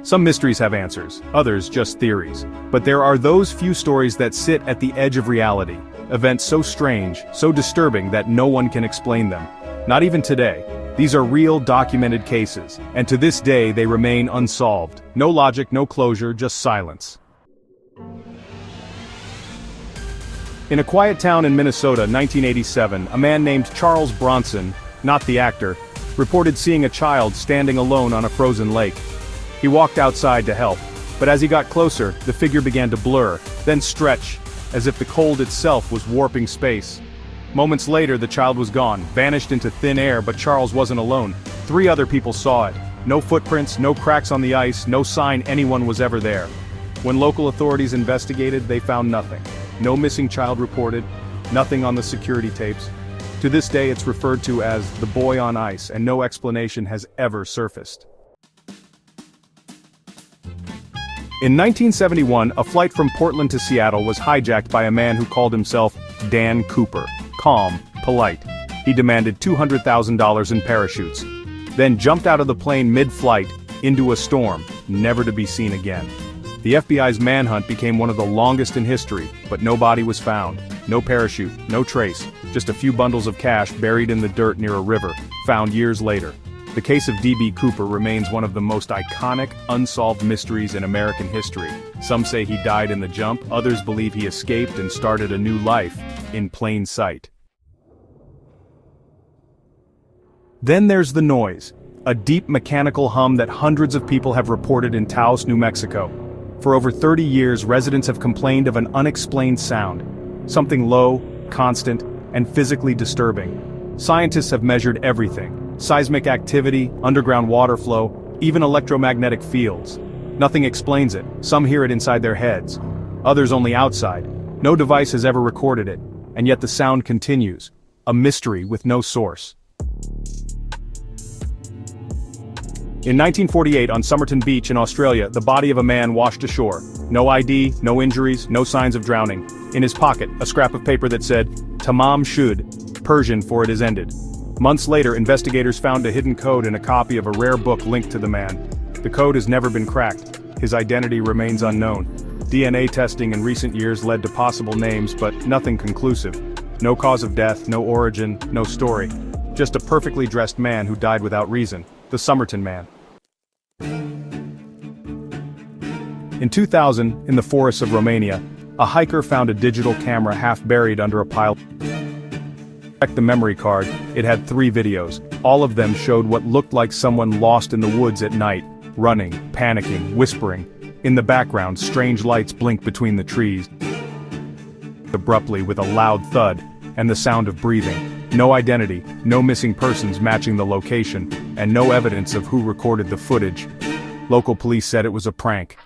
Some mysteries have answers, others just theories. But there are those few stories that sit at the edge of reality, events so strange, so disturbing that no one can explain them. Not even today. These are real, documented cases, and to this day they remain unsolved. No logic, no closure, just silence. In a quiet town in Minnesota, 1987, a man named Charles Bronson, not the actor, reported seeing a child standing alone on a frozen lake. He walked outside to help, but as he got closer, the figure began to blur, then stretch, as if the cold itself was warping space. Moments later, the child was gone, vanished into thin air, but Charles wasn't alone. 3 other people saw it. No footprints, no cracks on the ice, no sign anyone was ever there. When local authorities investigated, they found nothing. No missing child reported, nothing on the security tapes. To this day, it's referred to as the boy on ice, and no explanation has ever surfaced. In 1971, a flight from Portland to Seattle was hijacked by a man who called himself Dan Cooper. Calm, polite. He demanded $200,000 in parachutes. Then jumped out of the plane mid-flight, into a storm, never to be seen again. The FBI's manhunt became one of the longest in history, but no body was found. No parachute, no trace, just a few bundles of cash buried in the dirt near a river, found years later. The case of D.B. Cooper remains one of the most iconic, unsolved mysteries in American history. Some say he died in the jump, others believe he escaped and started a new life, in plain sight. Then there's the noise, a deep mechanical hum that hundreds of people have reported in Taos, New Mexico. For over 30 years, residents have complained of an unexplained sound, something low, constant, and physically disturbing. Scientists have measured everything. Seismic activity, underground water flow, even electromagnetic fields. Nothing explains it. Some hear it inside their heads. Others only outside. No device has ever recorded it. And yet the sound continues. A mystery with no source. In 1948 on Somerton Beach in Australia, the body of a man washed ashore. No ID, no injuries, no signs of drowning. In his pocket, a scrap of paper that said, "Tamam Shud," Persian for "it is ended." Months later, investigators found a hidden code in a copy of a rare book linked to the man. The code has never been cracked. His identity remains unknown. DNA testing in recent years led to possible names, but nothing conclusive. No cause of death, no origin, no story. Just a perfectly dressed man who died without reason. The Somerton Man. In 2000, in the forests of Romania, a hiker found a digital camera half buried under a pile. Checked the memory card, it had 3 videos. All of them showed what looked like someone lost in the woods at night, running, panicking, whispering. In the background, strange lights blink between the trees. Abruptly with a loud thud, and the sound of breathing. No identity, no missing persons matching the location, and no evidence of who recorded the footage. Local police said it was a prank.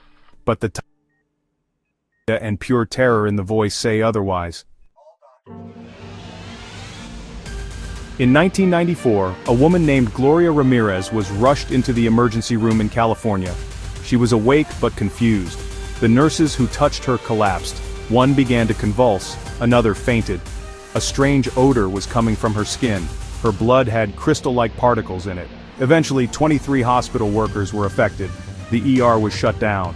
But the and pure terror in the voice say otherwise. In 1994, a woman named Gloria Ramirez was rushed into the emergency room in California. She was awake but confused. The nurses who touched her collapsed. One began to convulse, another fainted. A strange odor was coming from her skin. Her blood had crystal-like particles in it. Eventually, 23 hospital workers were affected. The ER was shut down.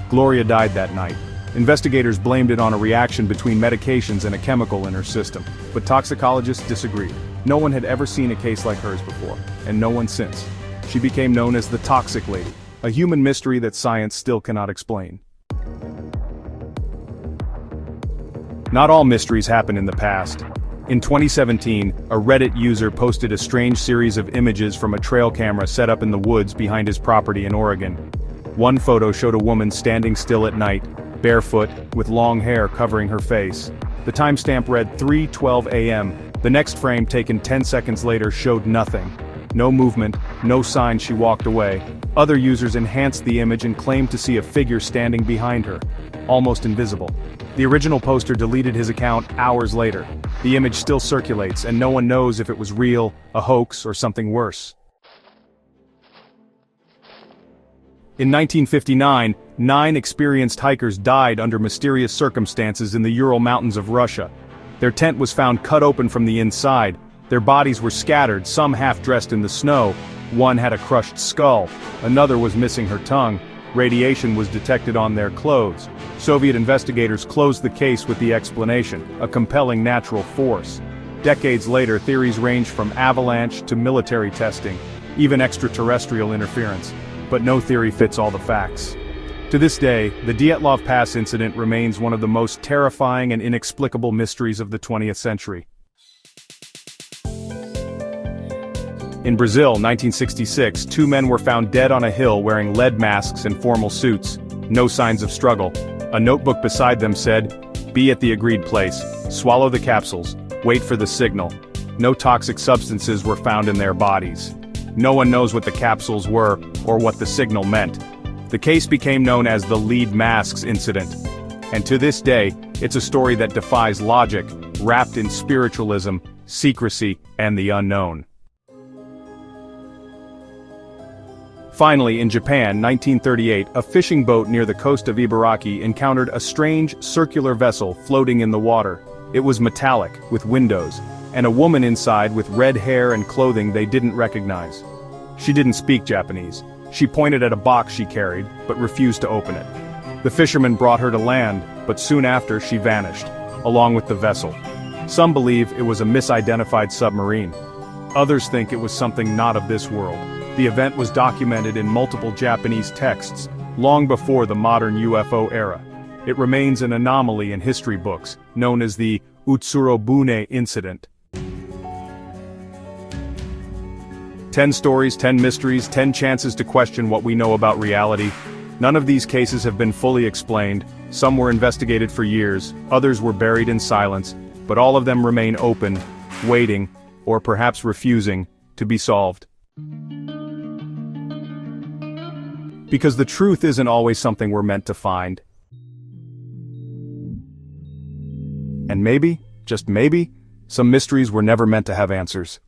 Gloria died that night. Investigators blamed it on a reaction between medications and a chemical in her system, but toxicologists disagreed. No one had ever seen a case like hers before, and no one since. She became known as the Toxic Lady, a human mystery that science still cannot explain. Not all mysteries happen in the past. In 2017, a Reddit user posted a strange series of images from a trail camera set up in the woods behind his property in Oregon. One photo showed a woman standing still at night, barefoot, with long hair covering her face. The timestamp read 3:12 a.m. The next frame, taken 10 seconds later, showed nothing. No movement, no sign she walked away. Other users enhanced the image and claimed to see a figure standing behind her, almost invisible. The original poster deleted his account hours later. The image still circulates, and no one knows if it was real, a hoax, or something worse. In 1959, 9 experienced hikers died under mysterious circumstances in the Ural Mountains of Russia. Their tent was found cut open from the inside. Their bodies were scattered, some half dressed in the snow. One had a crushed skull, another was missing her tongue, Radiation was detected on their clothes. Soviet investigators closed the case with the explanation, a compelling natural force. Decades later, theories range from avalanche to military testing, even extraterrestrial interference. But no theory fits all the facts. To this day, the Dyatlov Pass incident remains one of the most terrifying and inexplicable mysteries of the 20th century. In Brazil, 1966, two men were found dead on a hill wearing lead masks and formal suits. No signs of struggle. A notebook beside them said, "Be at the agreed place. Swallow the capsules. Wait for the signal." No toxic substances were found in their bodies. No one knows what the capsules were, or what the signal meant. The case became known as the lead masks incident. And to this day, it's a story that defies logic, wrapped in spiritualism, secrecy, and the unknown. Finally, in Japan, 1938, a fishing boat near the coast of Ibaraki encountered a strange, circular vessel floating in the water. It was metallic, with windows, and a woman inside with red hair and clothing they didn't recognize. She didn't speak Japanese. She pointed at a box she carried, but refused to open it. The fishermen brought her to land, but soon after she vanished, along with the vessel. Some believe it was a misidentified submarine. Others think it was something not of this world. The event was documented in multiple Japanese texts, long before the modern UFO era. It remains an anomaly in history books, known as the Utsurobune incident. 10 stories, 10 mysteries, 10 chances to question what we know about reality. None of these cases have been fully explained. Some were investigated for years, others were buried in silence, but all of them remain open, waiting, or perhaps refusing, to be solved. Because the truth isn't always something we're meant to find. And maybe, just maybe, some mysteries were never meant to have answers.